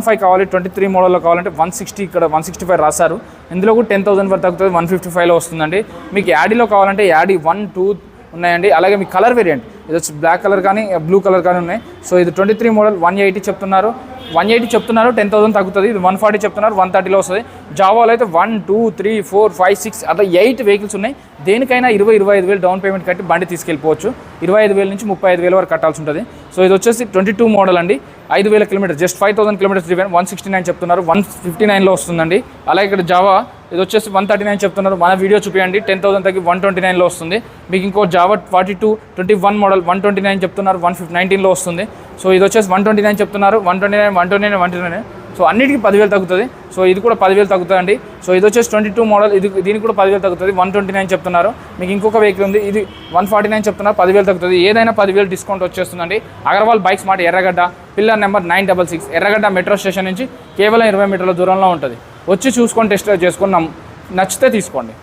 5 కావాలి 23 మోడల్లో కావాలంటే 160 ఇక్కడ 165 రాశారు. ఇందులో కూడా 10,000 వరకు తగ్గుతుంది, 155లో వస్తుందండి. మీకు యాడీలో కావాలంటే యాడీ 1, 2 ఉన్నాయండి. అలాగే మీ కలర్ వేరియంట్ ఇది వచ్చి బ్లాక్ కలర్ కానీ బ్లూ కలర్ కానీ ఉన్నాయి. సో ఇది 23 మోడల్ 180 చెప్తున్నారు, 10,000 తగ్గుతుంది. ఇది 140 చెప్తున్నారు, 130లో వస్తుంది. జావాలో అయితే 1, 2, 3, 4, 5, 6 అట్లా 8 వెహికల్స్ ఉన్నాయి. దేనికైనా 20-25,000 డౌన్ పేమెంట్ కట్టి బండి తీసుకెళ్ళిపోవచ్చు. 25,000 నుంచి 35,000 వరకు కట్టాల్సి ఉంటుంది. సో ఇది వచ్చేసి 22 మోడల్ అండి, 5,000 కిలోమీటర్స్, జస్ట్ 5,000 కిలోమీటర్స్ డ్రివెన్, 169 చెప్తున్నారు, 159లో వస్తుందండి. అలాగే ఇక్కడ జావా ఇది వచ్చేసి 139 చెప్తున్నారు. మన వీడియో చూపించండి, 10,000 తగ్గి 129లో వస్తుంది. మీకు ఇంకో జావా 42 21 మోడల్ 129 చెప్తున్నారు, 119లో వస్తుంది. సో ఇది వచ్చేసి 129 చెప్తున్నారు, 129 సో అన్నిటికీ 10,000 తగ్గుతుంది. సో ఇది కూడా 10,000 తగ్గుతుందండి. సో ఇది వచ్చేసి 22 మోడల్, దీనికి కూడా 10,000 తగ్గుతుంది, 129 చెప్తున్నారు. మీకు ఇంకొక వెహికల్ ఉంది, ఇది 149 చెప్తున్నారు, 10,000 తగ్గుతుంది. ఏదైనా 10,000 డిస్కౌంట్ వచ్చేస్తుందండి. అగర్వాల్ బైక్స్ మాట ఎర్రగడ్డ, పిల్లర్ నెంబర్ 966, ఎర్రగడ్డ మెట్రో స్టేషన్ నుంచి కేవలం 20 మీటర్ల దూరంలో ఉంటుంది. వచ్చి చూసుకొని టెస్ట్ డ్రైవ్ చేసుకున్నాం, నచ్చితే తీసుకోండి.